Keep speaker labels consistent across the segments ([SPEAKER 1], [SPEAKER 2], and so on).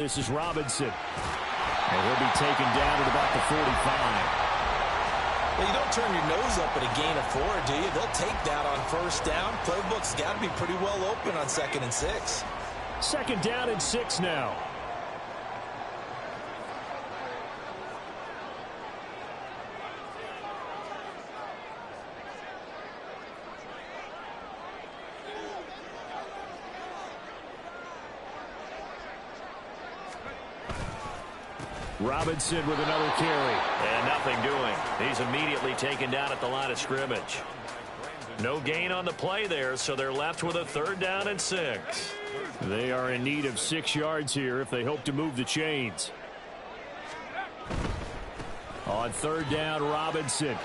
[SPEAKER 1] This is Robinson. And he'll be taken down at about the 45.
[SPEAKER 2] Well, you don't turn your nose up at a gain of 4, do you? They'll take that on first down. Playbook's got to be pretty well open on 2nd and 6.
[SPEAKER 1] 2nd down and 6 now. Robinson with another carry.
[SPEAKER 3] And nothing doing. He's immediately taken down at the line of scrimmage. No gain on the play there, so they're left with a 3rd down and 6.
[SPEAKER 1] They are in need of 6 yards here if they hope to move the chains. On 3rd down, Robinson.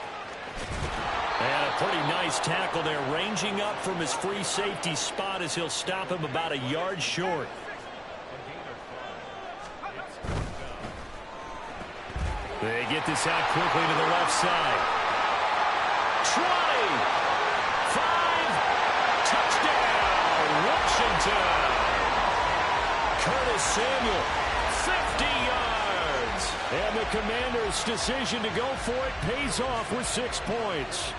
[SPEAKER 3] And a pretty nice tackle there, ranging up from his free safety spot as he'll stop him about a yard short.
[SPEAKER 1] They get this out quickly to the left side.
[SPEAKER 3] 20, 5, touchdown, Washington. Curtis Samuel, 50 yards.
[SPEAKER 1] And the Commanders' decision to go for it pays off with 6 points.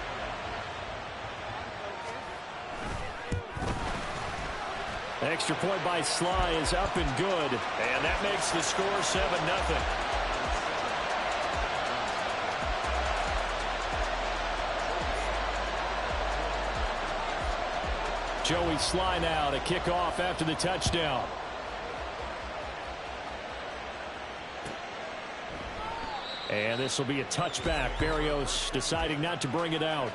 [SPEAKER 1] Extra point by Sly is up and good.
[SPEAKER 3] And that makes the score 7-0.
[SPEAKER 1] Joey Sly now to kick off after the touchdown. And this will be a touchback. Berrios deciding not to bring it out.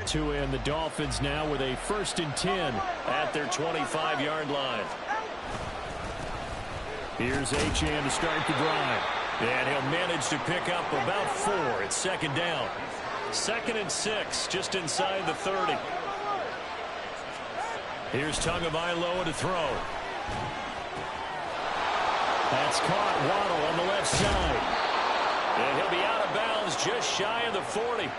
[SPEAKER 1] Tua and the Dolphins now with a 1st and 10
[SPEAKER 3] at their 25-yard line.
[SPEAKER 1] Here's Achane to start the drive.
[SPEAKER 3] And he'll manage to pick up about 4 at 2nd down. 2nd and 6, just inside the 30. Here's Tagovailoa to throw.
[SPEAKER 1] That's caught. Waddle on the left side.
[SPEAKER 3] And he'll be out of bounds just shy of the 40.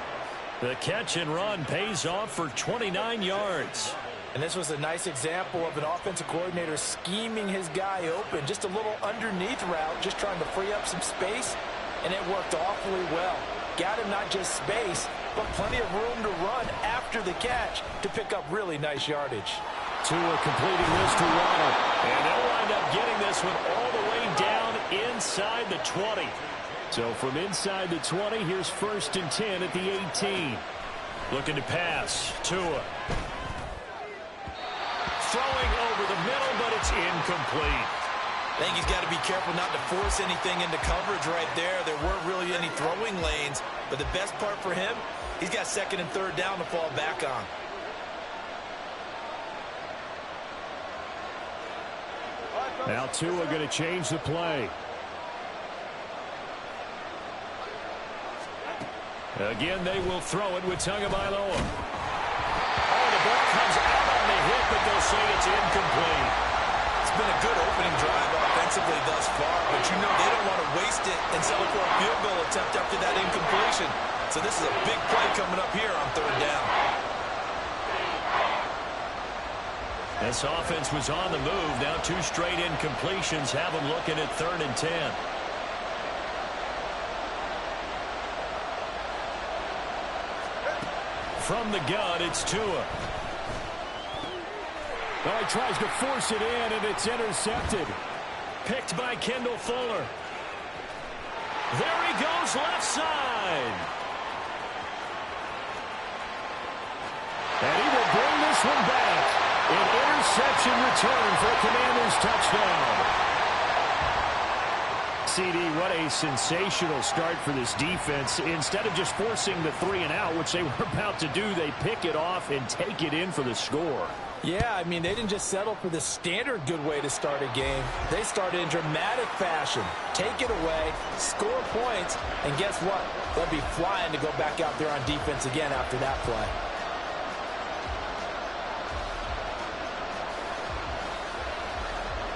[SPEAKER 3] The catch and run pays off for 29 yards.
[SPEAKER 2] And this was a nice example of an offensive coordinator scheming his guy open. Just a little underneath route, just trying to free up some space, and it worked awfully well. Got him not just space, but plenty of room to run after the catch to pick up really nice yardage.
[SPEAKER 1] Tua completing this to Waddle.
[SPEAKER 3] And they'll wind up getting this one all the way down inside the 20.
[SPEAKER 1] So from inside the 20, here's 1st and 10 at the 18.
[SPEAKER 3] Looking to pass. Tua. Throwing over the middle, but it's incomplete.
[SPEAKER 2] I think he's got to be careful not to force anything into coverage right there. There weren't really any throwing lanes, but the best part for him, he's got 2nd and 3rd down to fall back on.
[SPEAKER 1] Now Tua going to change the play. Again, they will throw it with Tagovailoa.
[SPEAKER 3] Oh, the ball comes out on the hit, but they'll say it's incomplete.
[SPEAKER 2] It's been a good opening drive offensively thus far, but you know they don't want to waste it and settle for a field goal attempt after that incompletion. So this is a big play coming up here on 3rd down.
[SPEAKER 3] This offense was on the move. Now 2 straight incompletions have them looking at 3rd and 10. From the gun, it's Tua.
[SPEAKER 1] Oh, he tries to force it in, and it's intercepted.
[SPEAKER 3] Picked by Kendall Fuller. There he goes, left side.
[SPEAKER 1] And he will bring this one back. An interception return for a Commanders touchdown. CD, what a sensational start for this defense. Instead of just forcing the 3-and-out, which they were about to do, they pick it off and take it in for the score.
[SPEAKER 2] Yeah, I mean, they didn't just settle for the standard good way to start a game. They started in dramatic fashion. Take it away, score points, and guess what? They'll be flying to go back out there on defense again after that play.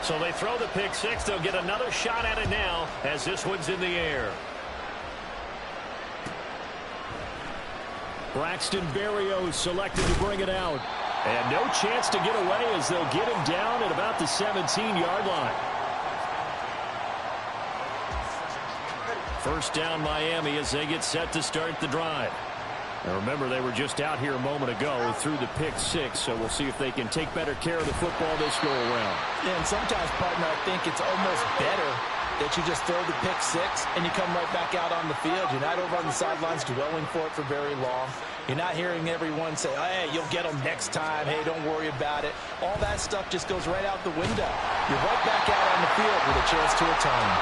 [SPEAKER 3] So they throw the pick 6. They'll get another shot at it now as this one's in the air.
[SPEAKER 1] Braxton Berrios selected to bring it out. And no chance to get away as they'll get him down at about the 17-yard line. First down Miami as they get set to start the drive. Now remember, they were just out here a moment ago through the pick six, so we'll see if they can take better care of the football this go around.
[SPEAKER 2] Yeah, and sometimes, partner, I think it's almost better that you just throw the pick six and you come right back out on the field. You're not over on the sidelines dwelling for it for very long. You're not hearing everyone say, hey, you'll get them next time. Hey, don't worry about it. All that stuff just goes right out the window. You're right back out on the field with a chance to atone.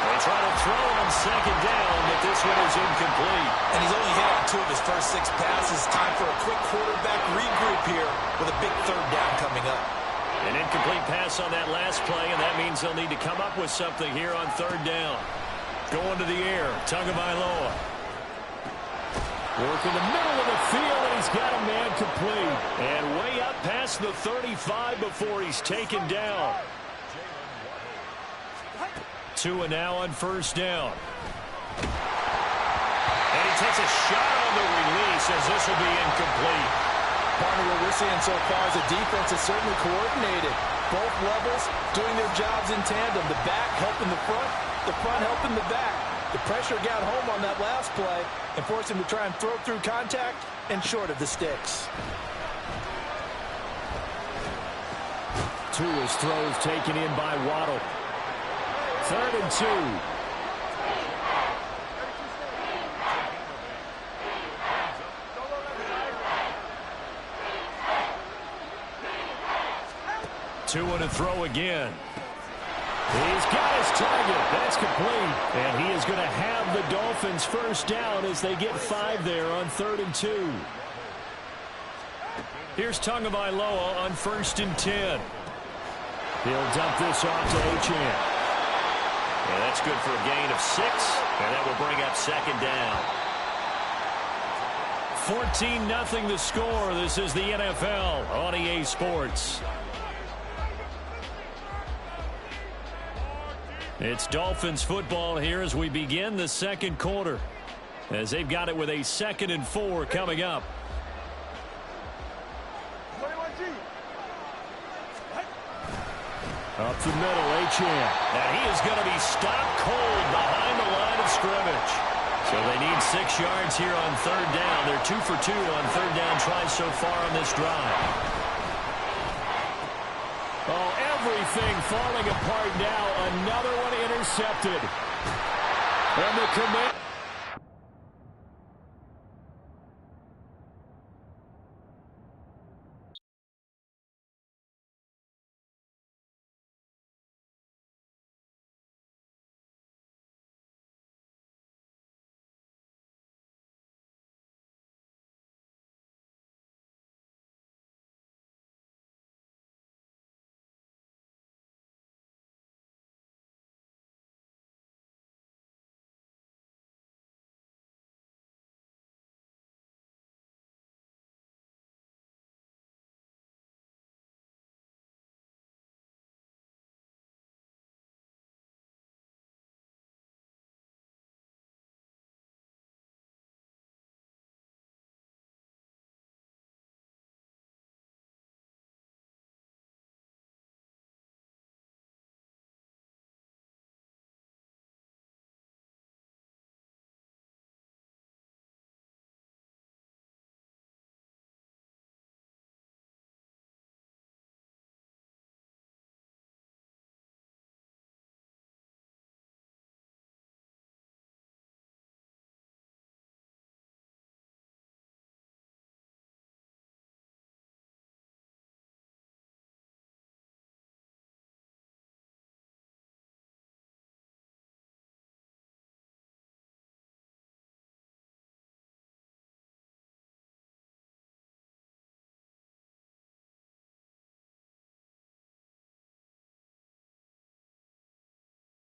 [SPEAKER 3] They try to throw on second down, but this one is incomplete.
[SPEAKER 2] And he's only hit on 2 of his first 6 passes. Time for a quick quarterback regroup here with a big third down coming up.
[SPEAKER 3] An incomplete pass on that last play, and that means they'll need to come up with something here on third down. Going to the air, Tagovailoa.
[SPEAKER 1] Working the middle of the field, and he's got a man complete.
[SPEAKER 3] And way up past the 35 before he's taken down. Tua now on first down. And he takes a shot on the release as this will be incomplete.
[SPEAKER 2] Partner, what we're seeing so far is the defense is certainly coordinated. Both levels doing their jobs in tandem. The back helping the front helping the back. The pressure got home on that last play and forced him to try and throw through contact and short of the sticks.
[SPEAKER 1] Tua's throws taken in by Waddle. 3rd and 2.
[SPEAKER 3] Tua to throw again.
[SPEAKER 1] He's got his target. That's complete. And he is going to have the Dolphins first down as they get 5 there on 3rd and 2.
[SPEAKER 3] Here's Tagovailoa on 1st and 10.
[SPEAKER 1] He'll dump this off to Achane.
[SPEAKER 3] Yeah, that's good for a gain of 6, and that will bring up 2nd down. 14-0 the score. This is the NFL on EA Sports. It's Dolphins football here as we begin the second quarter, as they've got it with a 2nd and 4 coming up.
[SPEAKER 1] Up the middle, Achane.
[SPEAKER 3] And he is going to be stopped cold behind the line of scrimmage. So they need 6 yards here on 3rd down. They're 2 for 2 on 3rd down tries so far on this drive.
[SPEAKER 1] Oh, everything falling apart now. Another one intercepted. And the commit.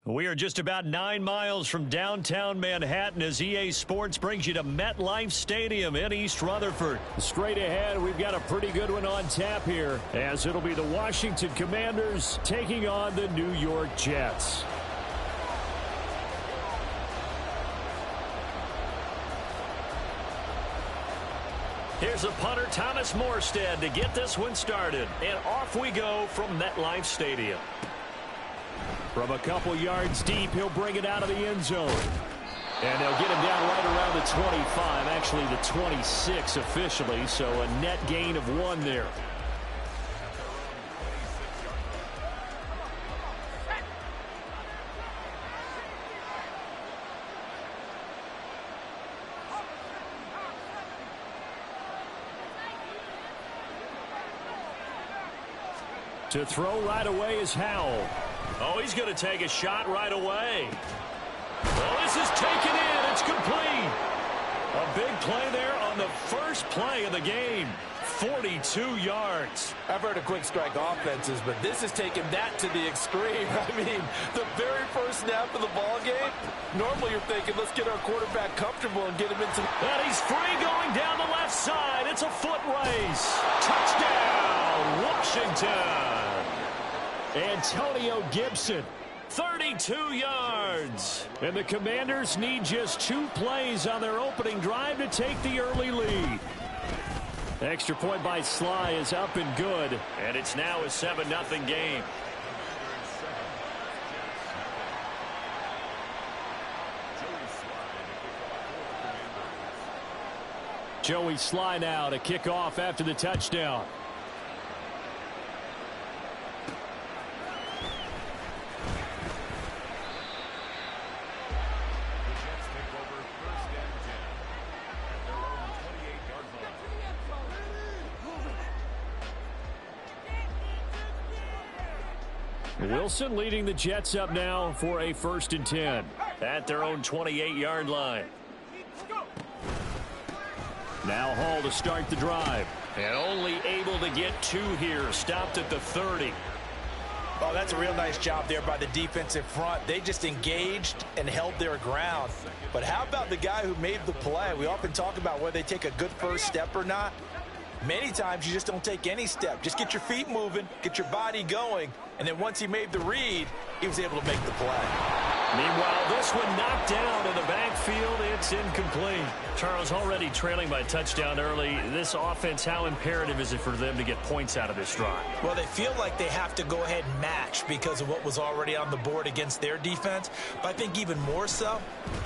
[SPEAKER 3] We are just about 9 miles from downtown Manhattan as EA Sports brings you to MetLife Stadium in East Rutherford.
[SPEAKER 1] Straight ahead, we've got a pretty good one on tap here, as it'll be the Washington Commanders taking on the New York Jets.
[SPEAKER 3] Here's a punter, Thomas Morstead, to get this one started. And off we go from MetLife Stadium.
[SPEAKER 1] From a couple yards deep, he'll bring it out of the end zone. And they'll get him down right around the 25, actually the 26 officially, so a net gain of 1 there. To throw right away is Howell.
[SPEAKER 3] Oh, he's going to take a shot right away. Well, this is taken in. It's complete. A big play there on the first play of the game. 42 yards.
[SPEAKER 2] I've heard of quick strike offenses, but this has taken that to the extreme. I mean, the very first snap of the ball game, normally you're thinking, let's get our quarterback comfortable and get him into...
[SPEAKER 3] And he's free going down the left side. It's a foot race. Touchdown, Washington.
[SPEAKER 1] Antonio Gibson, 32 yards. And the Commanders need just 2 plays on their opening drive to take the early lead. Extra point by Sly is up and good.
[SPEAKER 3] And it's now a 7-0 game.
[SPEAKER 1] Joey Sly now to kick off after the touchdown. Wilson leading the Jets up now for a 1st and 10.
[SPEAKER 3] At their own 28-yard line.
[SPEAKER 1] Now Hall to start the drive.
[SPEAKER 3] And only able to get 2 here. Stopped at the 30.
[SPEAKER 2] Oh, that's a real nice job there by the defensive front. They just engaged and held their ground. But how about the guy who made the play? We often talk about whether they take a good first step or not. Many times you just don't take any step. Just get your feet moving, get your body going, and then once he made the read, he was able to make the play.
[SPEAKER 3] Meanwhile, this one knocked down in the backfield. It's incomplete. Charles, already trailing by touchdown early. This offense, how imperative is it for them to get points out of this drive?
[SPEAKER 2] Well, they feel like they have to go ahead and match because of what was already on the board against their defense. But I think even more so,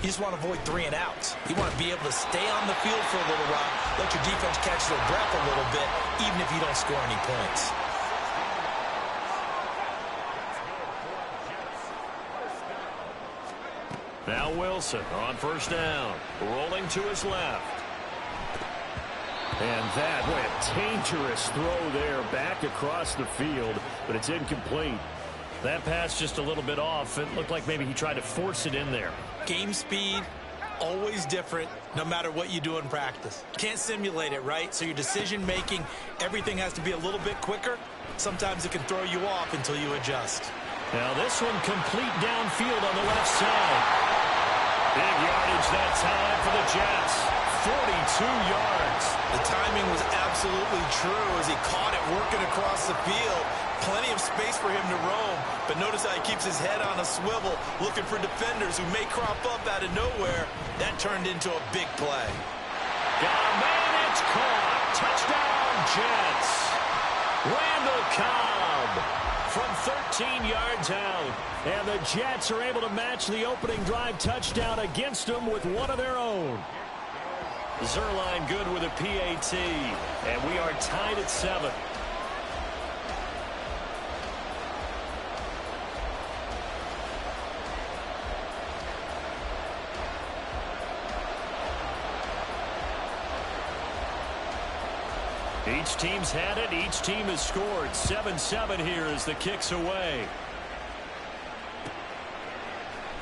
[SPEAKER 2] you just want to avoid 3 and outs. You want to be able to stay on the field for a little while, let your defense catch their breath a little bit, even if you don't score any points.
[SPEAKER 3] Now Wilson on 1st down, rolling to his left.
[SPEAKER 1] And that, boy, a dangerous throw there back across the field, but it's incomplete.
[SPEAKER 3] That pass just a little bit off. It looked like maybe he tried to force it in there.
[SPEAKER 2] Game speed, always different, no matter what you do in practice. You can't simulate it, right? So your decision-making, everything has to be a little bit quicker. Sometimes it can throw you off until you adjust.
[SPEAKER 3] Now this one complete downfield on the left side. Big yardage that time for the Jets. 42 yards.
[SPEAKER 2] The timing was absolutely true as he caught it working across the field. Plenty of space for him to roam. But notice how he keeps his head on a swivel, looking for defenders who may crop up out of nowhere. That turned into a big play.
[SPEAKER 3] Got a man, it's caught. Touchdown, Jets. Randall Cobb from 13 yards out.
[SPEAKER 1] And the Jets are able to match the opening drive touchdown against them with one of their own.
[SPEAKER 3] Zerline good with a PAT. And we are tied at 7. Each team's had it. Each team has scored. 7-7 here as the kick's away.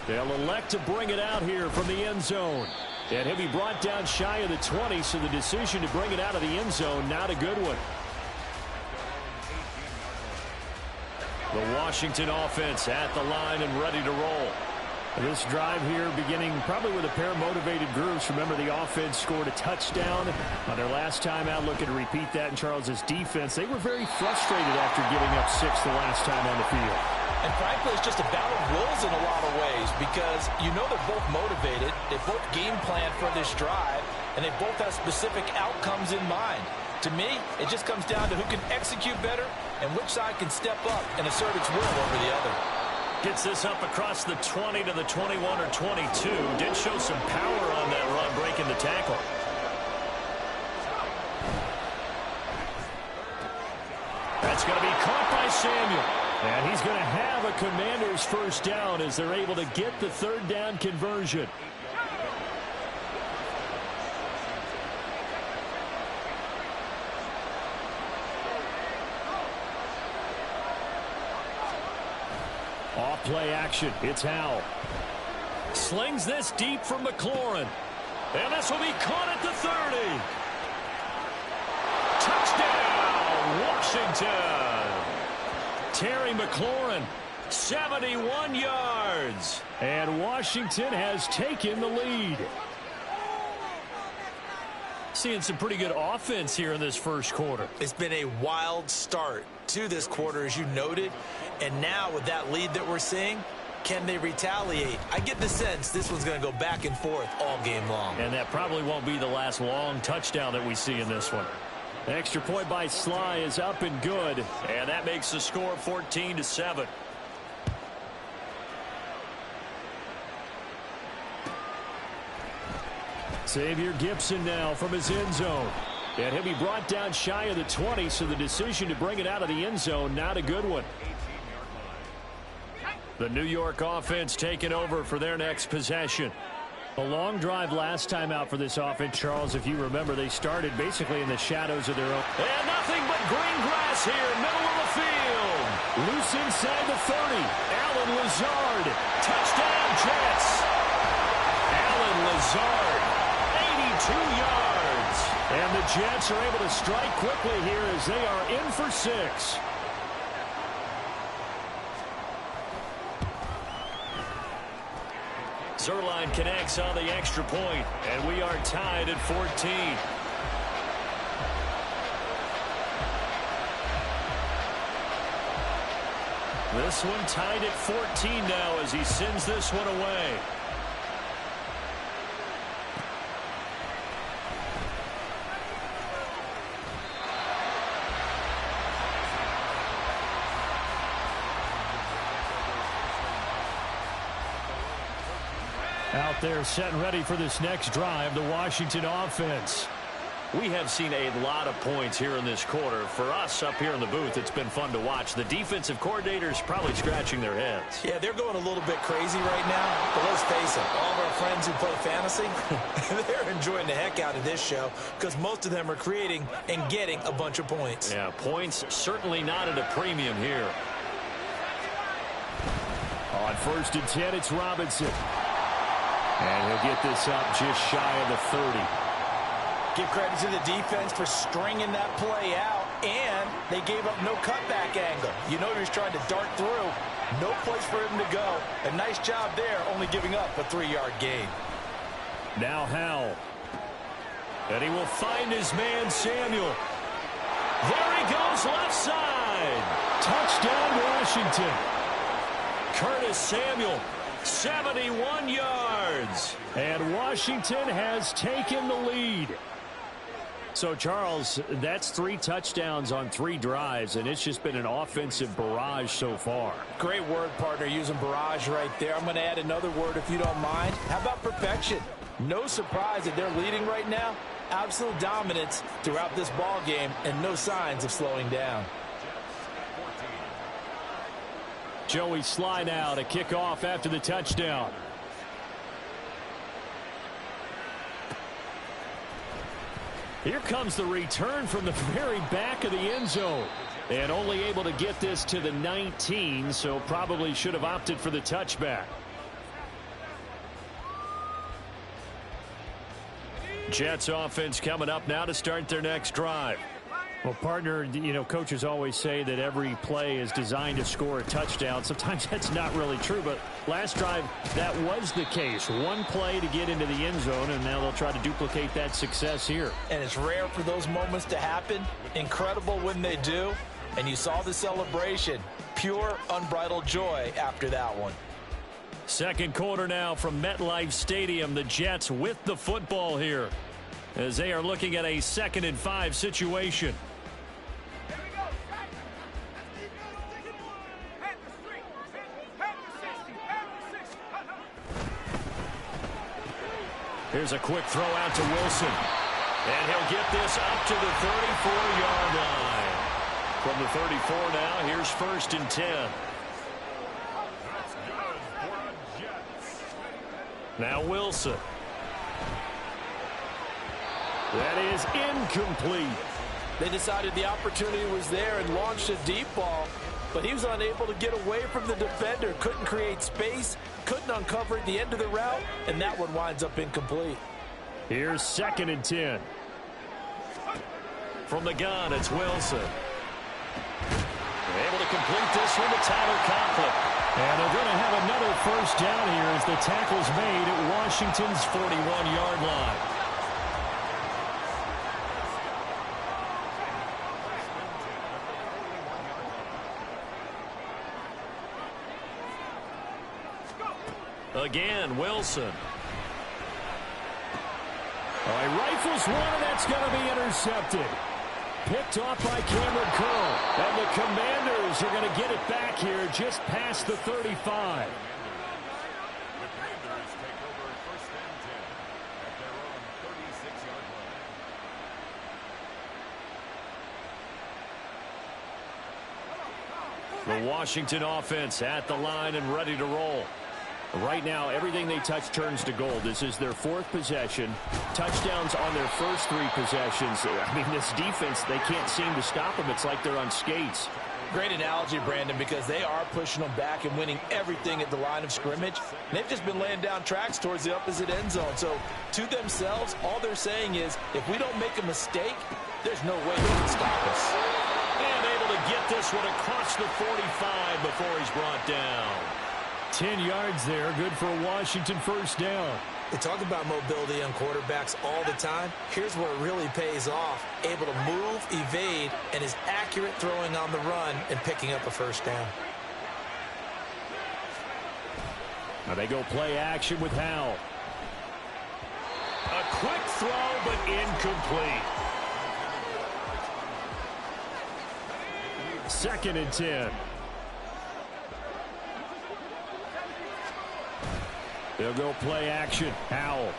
[SPEAKER 1] They'll elect to bring it out here from the end zone. And he'll be brought down shy of the 20, so the decision to bring it out of the end zone, not a good one. The Washington offense at the line and ready to roll. This drive here beginning probably with a pair of motivated groups. Remember, the offense scored a touchdown on their last time out. Looking to repeat that in Charles's defense. They were very frustrated after giving up 6 the last time on the field.
[SPEAKER 2] And frankly, it's just a battle of wills in a lot of ways because you know they're both motivated. They both game plan for this drive. and they both have specific outcomes in mind. To me, it just comes down to who can execute better and which side can step up and assert its will over the other.
[SPEAKER 3] Gets this up across the 20 to the 21 or 22. Did show some power on that run, breaking the tackle. That's going to be caught by Samuel.
[SPEAKER 1] And he's going to have a Commander's first down as they're able to get the third down conversion. Off play action. It's Howell.
[SPEAKER 3] Slings this deep from McLaurin. And this will be caught at the 30. Touchdown, Washington. Terry McLaurin, 71 yards.
[SPEAKER 1] And Washington has taken the lead.
[SPEAKER 3] Seeing some pretty good offense here in this first quarter.
[SPEAKER 2] It's been a wild start to this quarter, as you noted. And now with that lead that we're seeing, can they retaliate? I get the sense this one's going to go back and forth all game long.
[SPEAKER 3] And that probably won't be the last long touchdown that we see in this one.
[SPEAKER 1] The extra point by Sly is up and good.
[SPEAKER 3] And that makes the score 14-7.
[SPEAKER 1] Xavier Gibson now from his end zone. And he'll be brought down shy of the 20, so the decision to bring it out of the end zone, not a good one.
[SPEAKER 3] The New York offense taking over for their next possession.
[SPEAKER 1] A long drive last time out for this offense, Charles. If you remember, they started basically in the shadows of their own.
[SPEAKER 3] And nothing but green grass here, middle of the field.
[SPEAKER 1] Loose inside the 30.
[SPEAKER 3] Allen Lazard. Touchdown, Jets. Allen Lazard, 82 yards.
[SPEAKER 1] And the Jets are able to strike quickly here as they are in for 6.
[SPEAKER 3] Zerline connects on the extra point, and we are tied at 14. This one tied at 14 now as he sends this one away.
[SPEAKER 1] Out there set and ready for this next drive, the Washington offense.
[SPEAKER 3] We have seen a lot of points here in this quarter. For us up here in the booth, it's been fun to watch. The defensive coordinators probably scratching their heads.
[SPEAKER 2] Yeah, they're going a little bit crazy right now. But let's face it, all of our friends who play fantasy, they're enjoying the heck out of this show because most of them are creating and getting a bunch of points.
[SPEAKER 3] Yeah, points certainly not at a premium here.
[SPEAKER 1] On 1st and 10, it's Robinson. And he'll get this up just shy of the 30.
[SPEAKER 2] Give credit to the defense for stringing that play out, and they gave up no cutback angle. You know he was trying to dart through. No place for him to go. A nice job there, only giving up a 3-yard gain.
[SPEAKER 1] Now Howell.
[SPEAKER 3] And he will find his man, Samuel. There he goes, left side.
[SPEAKER 1] Touchdown, Washington.
[SPEAKER 3] Curtis Samuel, 71 yards.
[SPEAKER 1] And Washington has taken the lead. So, Charles, that's 3 touchdowns on 3 drives, and it's just been an offensive barrage so far.
[SPEAKER 2] Great word, partner, using barrage right there. I'm going to add another word if you don't mind. How about perfection? No surprise that they're leading right now. Absolute dominance throughout this ball game and no signs of slowing down.
[SPEAKER 1] Joey Sly now to kick off after the touchdown. Here comes the return from the very back of the end zone. And only able to get this to the 19, so probably should have opted for the touchback.
[SPEAKER 3] Jets offense coming up now to start their next drive.
[SPEAKER 1] Well, partner, you know, coaches always say that every play is designed to score a touchdown. Sometimes that's not really true, but last drive, that was the case. One play to get into the end zone, and now they'll try to duplicate that success here.
[SPEAKER 2] And it's rare for those moments to happen. Incredible when they do. And you saw the celebration. Pure, unbridled joy after that one.
[SPEAKER 3] Second quarter now from MetLife Stadium. The Jets with the football here.
[SPEAKER 1] as they are looking at a 2nd and 5 situation. Here's a quick throw out to Wilson. And he'll get this up to the 34-yard line. From the 34 now, here's 1st and 10. Now Wilson. That is incomplete.
[SPEAKER 2] They decided the opportunity was there and launched a deep ball, but he was unable to get away from the defender. Couldn't create space, couldn't uncover at the end of the route, and that one winds up incomplete.
[SPEAKER 1] Here's 2nd and 10. From the gun, it's Wilson. Able to complete this one to Tyler Conklin. And they're going to have another 1st down here as the tackle's made at Washington's 41-yard line. Again, Wilson. Oh, he rifles one, and that's going to be intercepted. Picked off by Cameron Curl. And the Commanders are going to get it back here just past the 35. The Washington offense at the line and ready to roll. Right now, everything they touch turns to gold. This is their 4th possession. Touchdowns on their first 3 possessions. I mean, this defense, they can't seem to stop them. It's like they're on skates.
[SPEAKER 2] Great analogy, Brandon, because they are pushing them back and winning everything at the line of scrimmage. They've just been laying down tracks towards the opposite end zone. So, to themselves, all they're saying is, if we don't make a mistake, there's no way they can stop us.
[SPEAKER 1] And able to get this one across the 45 before he's brought down. 10 yards there, good for a Washington 1st down.
[SPEAKER 2] They talk about mobility on quarterbacks all the time. Here's where it really pays off. Able to move, evade, and is accurate throwing on the run and picking up a 1st down.
[SPEAKER 1] Now they go play action with Howell. A quick throw, but incomplete. 2nd and 10. They'll go play action. Howell.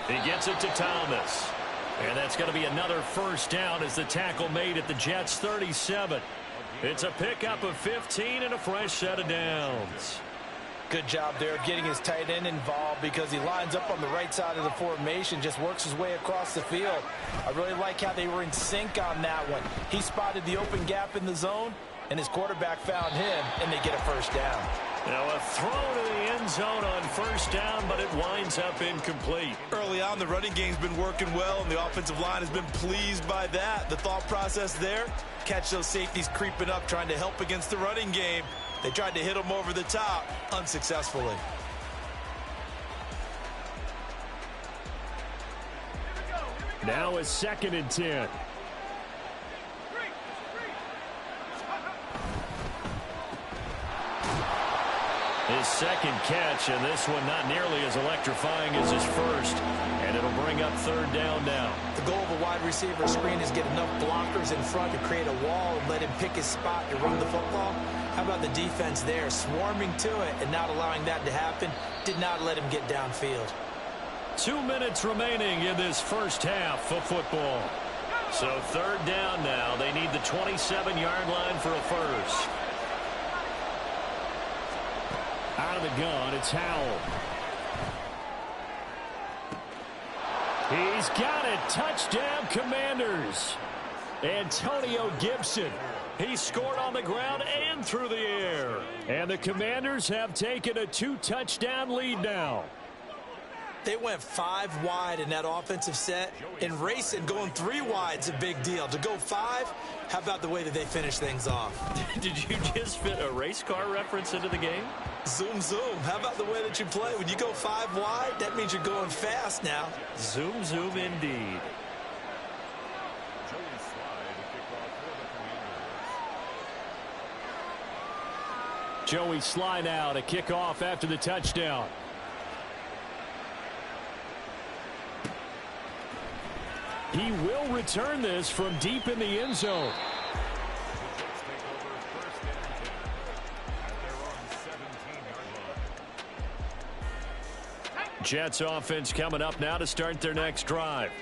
[SPEAKER 1] He gets it to Thomas. And that's going to be another 1st down as the tackle made at the Jets' 37. It's a pickup of 15 and a fresh set of downs.
[SPEAKER 2] Good job there getting his tight end involved because he lines up on the right side of the formation, just works his way across the field. I really like how they were in sync on that one. He spotted the open gap in the zone, and his quarterback found him, and they get a 1st down.
[SPEAKER 1] Now a throw to the end zone on 1st down, but it winds up incomplete.
[SPEAKER 4] Early on, the running game's been working well, and the offensive line has been pleased by that. The thought process there, catch those safeties creeping up, trying to help against the running game. They tried to hit them over the top, unsuccessfully.
[SPEAKER 1] Now it's 2nd and 10. His 2nd catch, and this one not nearly as electrifying as his first. And it'll bring up 3rd down now.
[SPEAKER 2] The goal of a wide receiver screen is get enough blockers in front to create a wall and let him pick his spot to run the football. How about the defense there, swarming to it and not allowing that to happen? Did not let him get downfield.
[SPEAKER 1] 2 minutes remaining in this 1st half of football. So 3rd down now. They need the 27-yard line for a 1st. Out of the gun, it's Howell. He's got it. Touchdown, Commanders. Antonio Gibson. He scored on the ground and through the air. And the Commanders have taken a 2-touchdown lead now.
[SPEAKER 2] They went 5 wide in that offensive set, and racing going 3 wide's a big deal. To go 5, how about the way that they finish things off?
[SPEAKER 1] Did you just fit a race car reference into the game?
[SPEAKER 2] Zoom, zoom. How about the way that you play? When you go 5 wide, that means you're going fast now.
[SPEAKER 1] Zoom, zoom indeed. Joey Sly now to kick off after the touchdown. He will return this from deep in the end zone. Jets offense coming up now to start their next drive.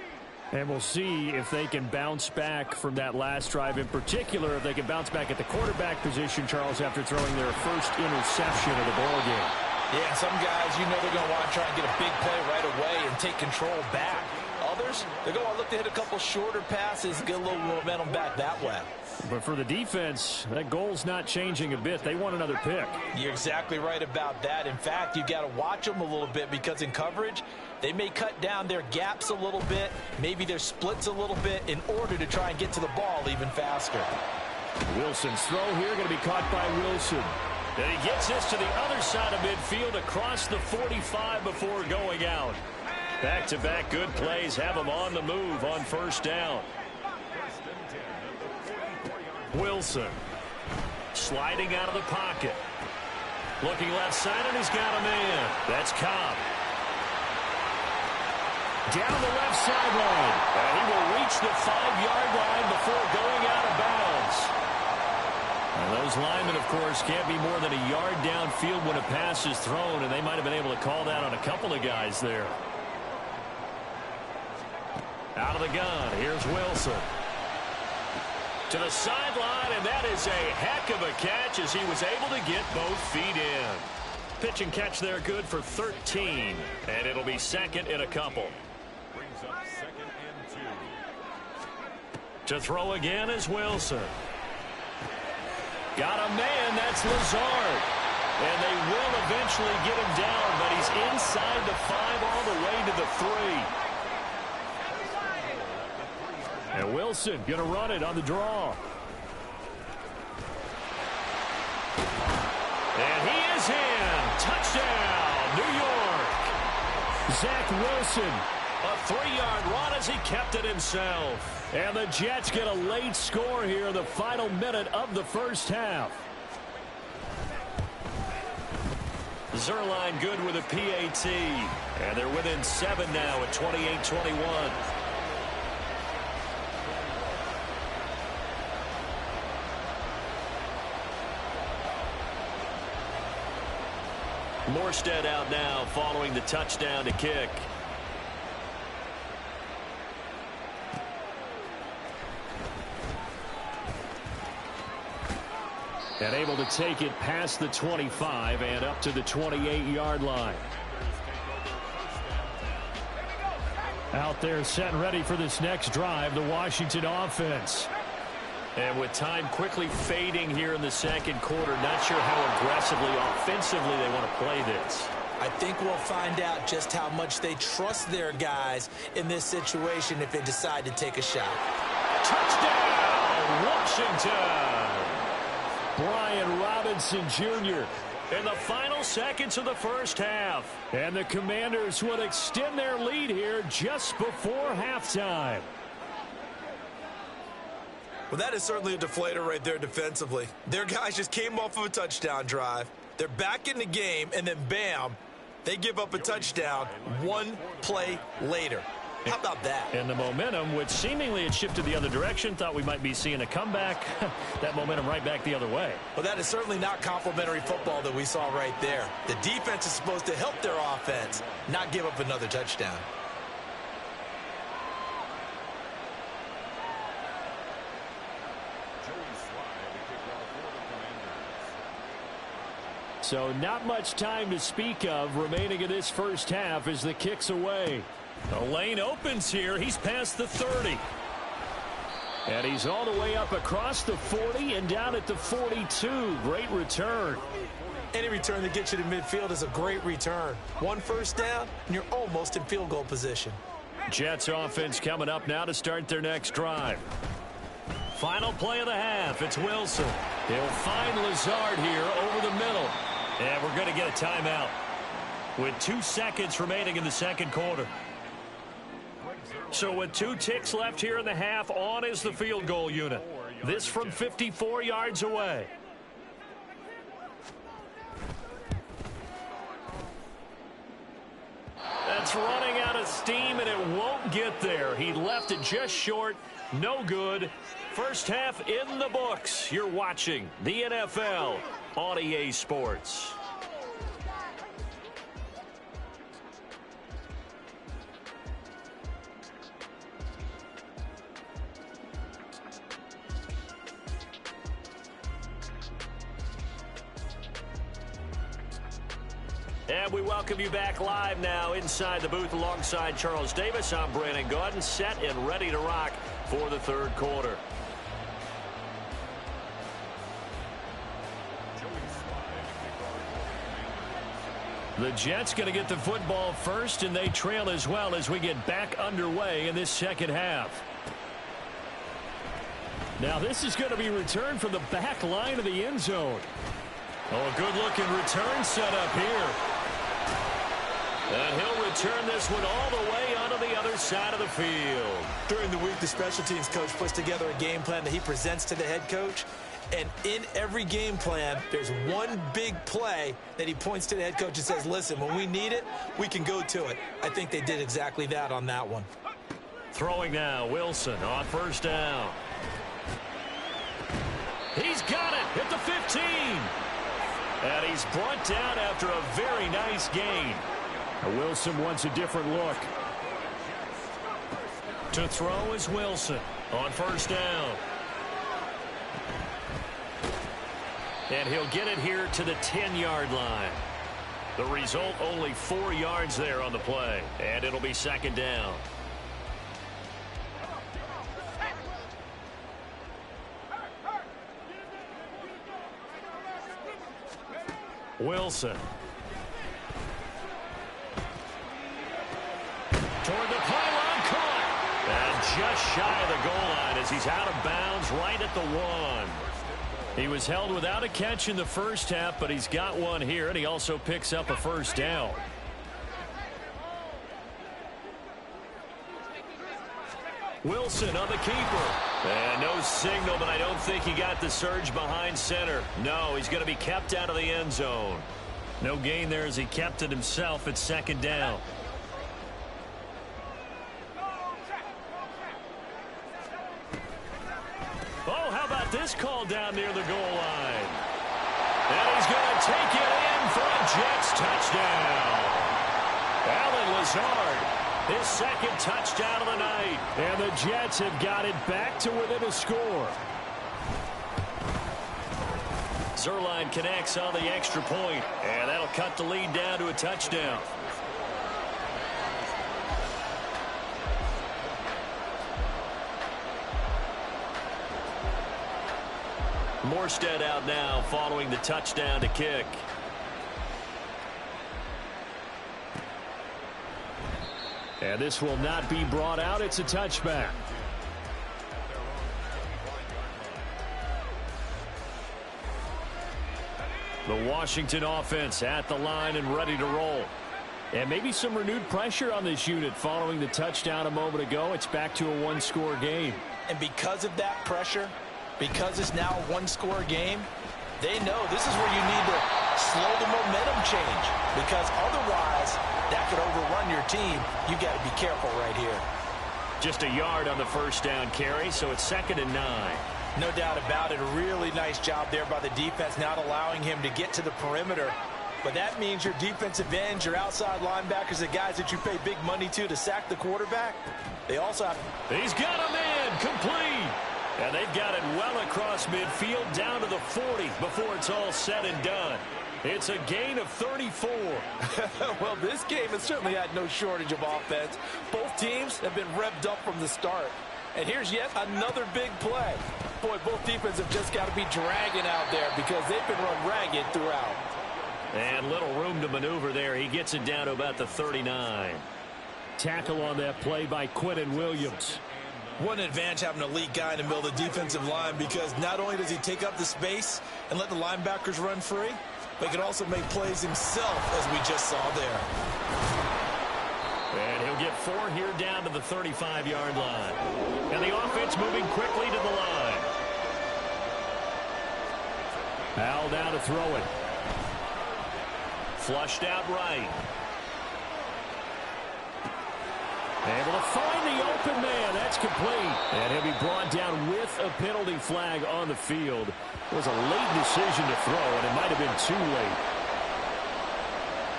[SPEAKER 1] And we'll see if they can bounce back from that last drive, in particular, if they can bounce back at the quarterback position, Charles, after throwing their first interception of the ball game.
[SPEAKER 2] Yeah, some guys, you know they're going to want to try and get a big play right away and take control back. Others, they're going to look to hit a couple shorter passes, get a little momentum back that way.
[SPEAKER 1] But for the defense, that goal's not changing a bit. They want another pick.
[SPEAKER 2] You're exactly right about that. In fact, you got to watch them a little bit because in coverage, they may cut down their gaps a little bit, maybe their splits a little bit in order to try and get to the ball even faster.
[SPEAKER 1] Wilson's throw here going to be caught by Wilson.
[SPEAKER 3] And he gets this to the other side of midfield across the 45 before going out. Back-to-back good plays have him on the move on first down. Wilson sliding out of the pocket. Looking left side, and he's got a man. That's Cobb.
[SPEAKER 1] Down the left sideline.
[SPEAKER 3] And he will reach the 5-yard line before going out of bounds.
[SPEAKER 1] And those linemen, of course, can't be more than a yard downfield when a pass is thrown, and they might have been able to call that on a couple of guys there. Out of the gun, here's Wilson.
[SPEAKER 3] To the sideline, and that is a heck of a catch as he was able to get both feet in.
[SPEAKER 1] Pitch and catch there good for 13.
[SPEAKER 3] And it'll be second in a couple.
[SPEAKER 5] Brings up 2nd and 2.
[SPEAKER 3] To throw again is Wilson. Got a man, that's Lazard. And they will eventually get him down, but he's inside the 5 all the way to the 3.
[SPEAKER 1] And Wilson going to run it on the draw.
[SPEAKER 3] And he is in. Touchdown, New York.
[SPEAKER 1] Zach Wilson.
[SPEAKER 3] A 3-yard run as he kept it himself.
[SPEAKER 1] And the Jets get a late score here in the final minute of the first half.
[SPEAKER 3] Zerline good with a PAT. And they're within 7 now at 28-21. Morstead out now following the touchdown to kick.
[SPEAKER 1] And able to take it past the 25 and up to the 28-yard line. Out there set and ready for this next drive, the Washington offense.
[SPEAKER 3] And with time quickly fading here in the second quarter, not sure how aggressively, offensively they want to play this.
[SPEAKER 2] I think we'll find out just how much they trust their guys in this situation if they decide to take a shot.
[SPEAKER 3] Touchdown, Washington!
[SPEAKER 1] Brian Robinson Jr.
[SPEAKER 3] in the final seconds of the first half.
[SPEAKER 1] And the Commanders would extend their lead here just before halftime.
[SPEAKER 4] Well, that is certainly a deflator right there defensively. Their guys just came off of a touchdown drive. They're back in the game, and then bam, they give up a touchdown 1 play later. How about that?
[SPEAKER 1] And the momentum, which seemingly had shifted the other direction, thought we might be seeing a comeback. That momentum right back the other way.
[SPEAKER 2] Well, that is certainly not complimentary football that we saw right there. The defense is supposed to help their offense, not give up another touchdown.
[SPEAKER 1] So not much time to speak of remaining in this first half as the kick's away.
[SPEAKER 3] The lane opens here. He's past the 30.
[SPEAKER 1] And he's all the way up across the 40 and down at the 42. Great return.
[SPEAKER 2] Any return that gets you to midfield is a great return. 1 first down, and you're almost in field goal position.
[SPEAKER 1] Jets offense coming up now to start their next drive.
[SPEAKER 3] Final play of the half. It's Wilson.
[SPEAKER 1] They'll find Lazard here over the middle.
[SPEAKER 3] And we're going to get a timeout with 2 seconds remaining in the second quarter. So with 2 ticks left here in the half, on is the field goal unit. This from 54 yards away. That's
[SPEAKER 1] It's running out of steam, and it won't get there. He left it just short. No good. First half in the books. You're watching the NFL on EA Sports. And we welcome you back live now inside the booth alongside Charles Davis. I'm Brandon Gaudin, set and ready to rock for the third quarter. The Jets going to get the football first, and they trail as well as we get back underway in this second half. Now this is going to be returned from the back line of the end zone. Oh, a good-looking return set up here. And he'll return this one all the way onto the other side of the field.
[SPEAKER 2] During the week, the special teams coach puts together a game plan that he presents to the head coach. And in every game plan, there's one big play that he points to the head coach and says, listen, when we need it, we can go to it. I think they did exactly that on that one.
[SPEAKER 1] Throwing now, Wilson on first down. He's got it at the 15. And he's brought down after a very nice gain. Wilson wants a different look. To throw is Wilson on first down. And he'll get it here to the 10-yard line. The result, only 4 yards there on the play. And it'll be second down. Wilson. Toward the pylon, caught. And just shy of the goal line as he's out of bounds right at the 1. He was held without a catch in the first half, but he's got one here, and he also picks up a first down. Wilson on the keeper. And no signal, but I don't think he got the surge behind center. No, he's going to be kept out of the end zone. No gain there as he kept it himself at second down. Oh, how about this call down near the goal line? And he's going to take it in for a Jets touchdown. Allen Lazard, his second touchdown of the night. And the Jets have got it back to within a score. Zerline connects on the extra point, and that'll cut the lead down to a touchdown. Morstead out now following the touchdown to kick. And this will not be brought out. It's a touchback. The Washington offense at the line and ready to roll. And maybe some renewed pressure on this unit following the touchdown a moment ago. It's back to a one-score game.
[SPEAKER 2] And because of that pressure, because it's now a one-score game, they know this is where you need to slow the momentum change, because otherwise that could overrun your team. You got to be careful right here.
[SPEAKER 1] Just a yard on the first down carry, so it's 2nd and 9.
[SPEAKER 2] No doubt about it. A really nice job there by the defense, not allowing him to get to the perimeter. But that means your defensive ends, your outside linebackers, the guys that you pay big money to sack the quarterback, they also have...
[SPEAKER 1] He's got a man complete. And they've got it well across midfield down to the 40 before it's all said and done. It's a gain of 34.
[SPEAKER 2] Well, this game has certainly had no shortage of offense. Both teams have been revved up from the start. And here's yet another big play. Boy, both defenses have just got to be dragging out there because they've been run ragged throughout.
[SPEAKER 1] And little room to maneuver there. He gets it down to about the 39. Tackle on that play by Quentin Williams.
[SPEAKER 2] What an advantage having an elite guy in the middle of the defensive line, because not only does he take up the space and let the linebackers run free, but he can also make plays himself, as we just saw there.
[SPEAKER 1] And he'll get 4 here down to the 35-yard line. And the offense moving quickly to the line. Al down to throw it. Flushed out right. Able to find the open man. That's complete. And he'll be brought down with a penalty flag on the field. It was a late decision to throw, and it might have been too late.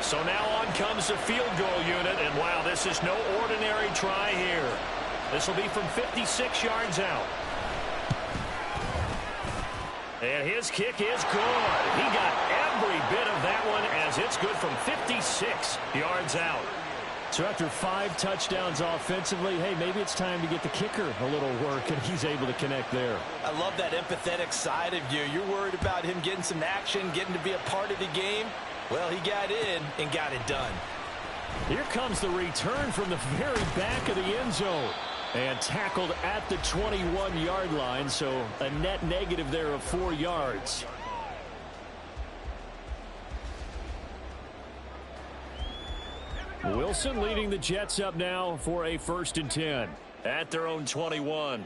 [SPEAKER 3] So now on comes the field goal unit, and wow, this is no ordinary try here. This will be from 56 yards out. And his kick is good. He got every bit of that one as it's good from 56 yards out.
[SPEAKER 1] So after 5 touchdowns offensively, hey, maybe it's time to get the kicker a little work, and he's able to connect there.
[SPEAKER 2] I love that empathetic side of you. You're worried about him getting some action, getting to be a part of the game. Well, he got in and got it done.
[SPEAKER 1] Here comes the return from the very back of the end zone. And tackled at the 21-yard line, so a net negative there of 4 yards. Wilson leading the Jets up now for a 1st and 10.
[SPEAKER 3] At their own 21.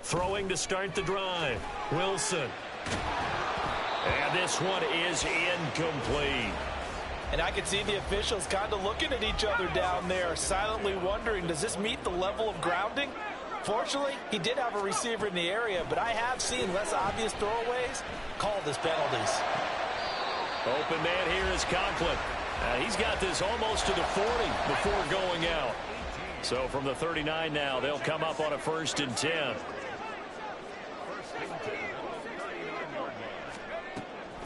[SPEAKER 3] Throwing to start the drive. Wilson. And this one is incomplete.
[SPEAKER 2] And I can see the officials kind of looking at each other down there, silently wondering, does this meet the level of grounding? Fortunately, he did have a receiver in the area, but I have seen less obvious throwaways called as penalties.
[SPEAKER 3] Open man here is Conklin. He's got this almost to the 40 before going out. So from the 39 now, they'll come up on a 1st and 10.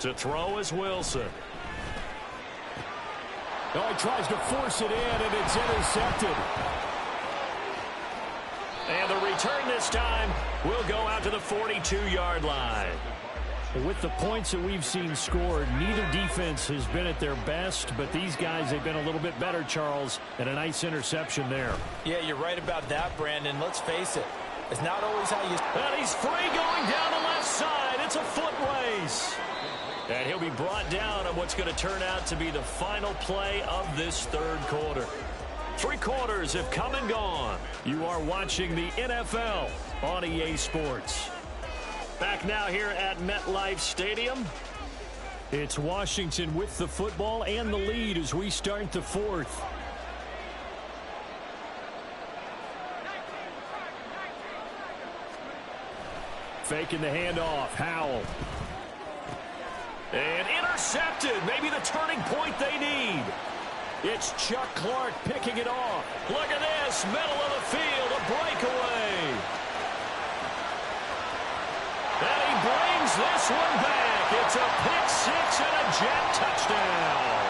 [SPEAKER 3] To throw is Wilson.
[SPEAKER 1] Oh, he tries to force it in, and it's intercepted.
[SPEAKER 3] And the return this time will go out to the 42-yard line.
[SPEAKER 1] With the points that we've seen scored, neither defense has been at their best, but these guys have been a little bit better, Charles, and a nice interception there.
[SPEAKER 2] Yeah, you're right about that, Brandon. Let's face it. It's not always how you...
[SPEAKER 3] And he's free going down the left side. It's a foot race. And he'll be brought down on what's going to turn out to be the final play of this 3rd quarter. 3 quarters have come and gone.
[SPEAKER 1] You are watching the NFL on EA Sports.
[SPEAKER 3] Back now here at MetLife Stadium.
[SPEAKER 1] It's Washington with the football and the lead as we start the 4th. Faking the handoff. Howell.
[SPEAKER 3] And intercepted. Maybe the turning point they need.
[SPEAKER 1] It's Chuck Clark picking it off.
[SPEAKER 3] Look at this. Middle of the field. A breakaway. And he brings this one back. It's a pick 6 and a Jet touchdown.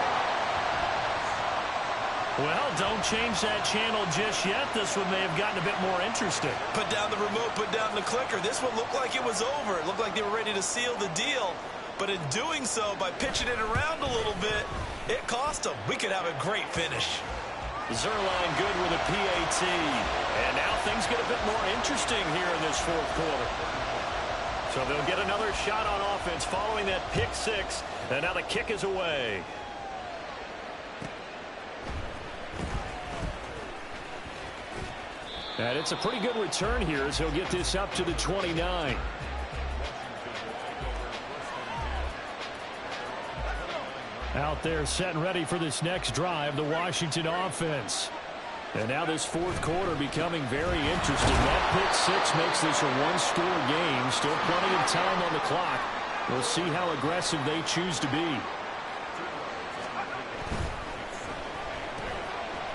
[SPEAKER 3] Well, don't change that channel just yet. This one may have gotten a bit more interesting.
[SPEAKER 4] Put down the remote, put down the clicker. This one looked like it was over. It looked like they were ready to seal the deal. But in doing so, by pitching it around a little bit, it cost them. We could have a great finish.
[SPEAKER 3] Zerline good with a PAT. And now things get a bit more interesting here in this 4th quarter. So they'll get another shot on offense following that pick 6. And now the kick is away.
[SPEAKER 1] And it's a pretty good return here as he'll get this up to the 29. Out there set and ready for this next drive, the Washington offense. And now this 4th quarter becoming very interesting. That pick 6 makes this a 1-score game. Still plenty of time on the clock. We'll see how aggressive they choose to be.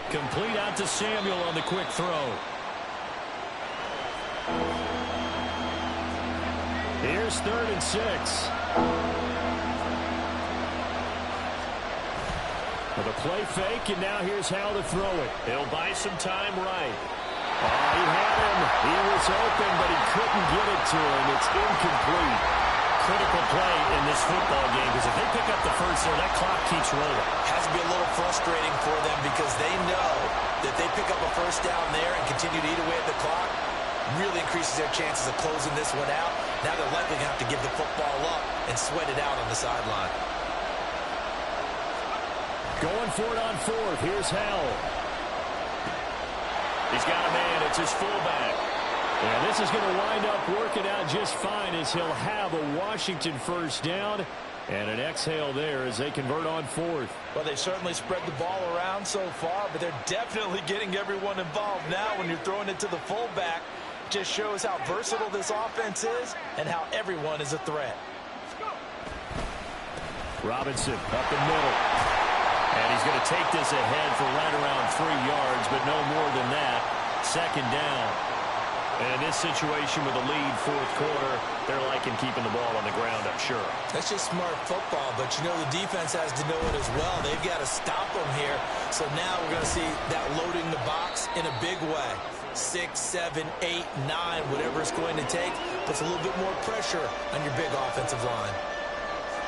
[SPEAKER 1] Complete out to Samuel on the quick throw. Here's 3rd and 6. With a play fake, and now here's how to throw it.
[SPEAKER 3] He'll buy some time right.
[SPEAKER 1] Oh, he had him. He was open, but he couldn't get it to him. It's incomplete.
[SPEAKER 3] Critical play in this football game, because if they pick up the first there, that clock keeps rolling.
[SPEAKER 2] Has to be a little frustrating for them because they know that they pick up a first down there and continue to eat away at the clock, really increases their chances of closing this one out. Now they're likely going to have to give the football up and sweat it out on the sideline.
[SPEAKER 1] Going for it on 4th. Here's Howell.
[SPEAKER 3] He's got a man. It's his fullback.
[SPEAKER 1] And this is going to wind up working out just fine as he'll have a Washington first down And an exhale there as they convert on fourth.
[SPEAKER 2] Well, they've certainly spread the ball around so far, but they're definitely getting everyone involved now when you're throwing it to the fullback. Just shows how versatile this offense is and how everyone is a threat.
[SPEAKER 1] Robinson up the middle. And he's going to take this ahead for right around 3 yards, but no more than that. Second down. And in this situation with a lead fourth quarter, they're liking keeping the ball on the ground, I'm sure.
[SPEAKER 2] That's just smart football, but you know the defense has to know it as well. They've got to stop them here. So now we're going to see that loading the box in a big way. 6, 7, 8, 9, whatever it's going to take, puts a little bit more pressure on your big offensive line.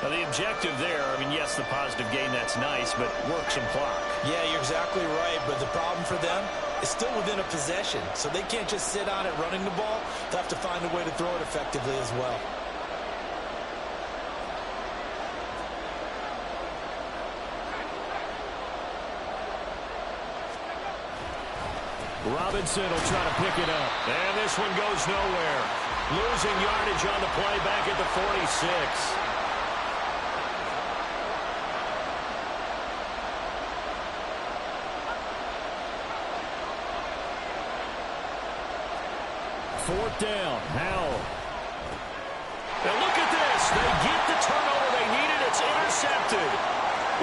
[SPEAKER 1] Now the objective there, I mean, yes, the positive gain, that's nice, but work some clock.
[SPEAKER 2] Yeah, you're exactly right, but the problem for them is still within a possession, so they can't just sit on it running the ball. They'll have to find a way to throw it effectively as well.
[SPEAKER 1] Robinson will try to pick it up. And this one goes nowhere. Losing yardage on the play back at the 46. Fourth down. Howell. And look at this. They get the turnover they needed. It's intercepted.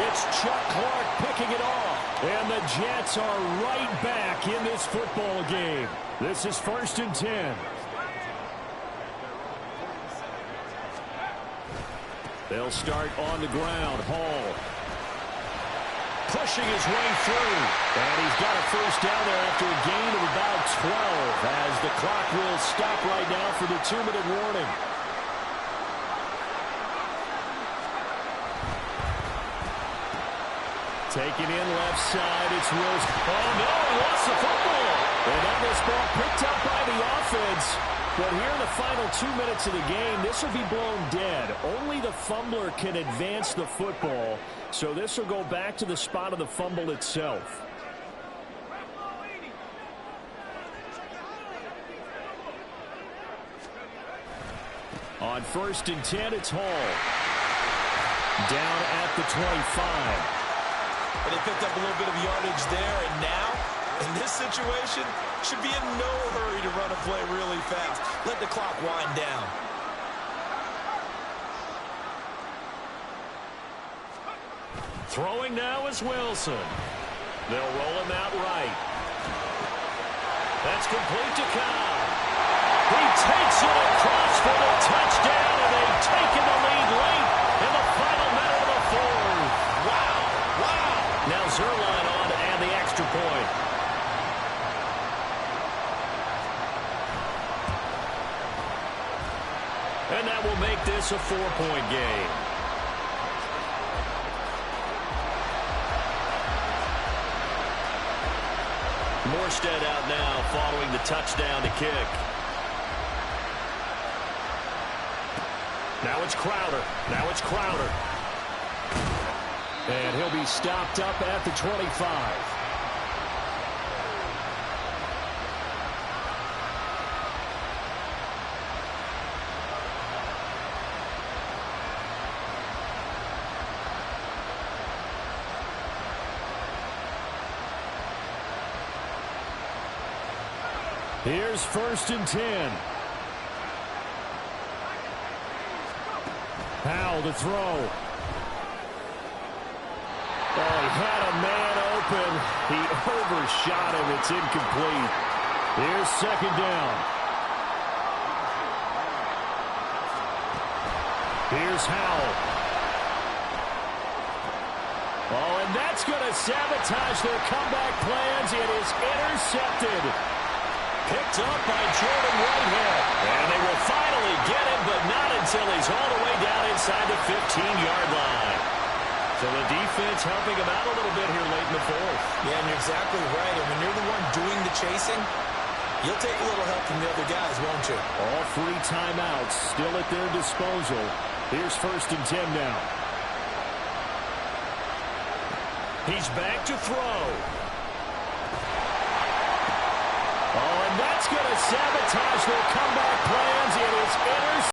[SPEAKER 1] It's Chuck Clark picking it off. And the Jets are right back in this football game. This is 1st and 10. They'll start on the ground. Hall pushing his way through. And he's got a first down there after a gain of about 12 as the clock will stop right now for the 2-minute warning. Taking in left side, it's Wilson. Oh, no, he lost the football. And now this ball picked up by the offense. But here in the final 2 minutes of the game, this will be blown dead. Only the fumbler can advance the football. So this will go back to the spot of the fumble itself. On 1st and 10, it's Hall. Down at the 25.
[SPEAKER 2] But they picked up a little bit of yardage there, and now, in this situation, should be in no hurry to run a play really fast. Let the clock wind down.
[SPEAKER 1] Throwing now is Wilson. They'll roll him out right. That's complete to Cobb. He takes it across for the touchdown, and they've taken the lead late in the final minute of the fourth. Wow. Now Zerline on and the extra point. And that will make this a 4-point game. Morstead out now following the touchdown to kick. Now it's Crowder. And he'll be stopped up at the 25. Here's 1st and 10. Howell to throw. Oh, he had a man open. He overshot him. It's incomplete. Here's 2nd down. Here's Howell. Oh, and that's going to sabotage their comeback plans. It is intercepted. Picked up by Jordan Whitehead. And they will finally get him, but not until he's all the way down inside the 15-yard line. So the defense helping him out a little bit here late in the fourth. Yeah, and you're exactly right. And when you're the one doing the chasing, you'll take a little help from the other guys, won't you? All 3 timeouts still at their disposal. Here's 1st and 10 now. He's back to throw. Oh, and that's going to sabotage their comeback plans. It is intercepted.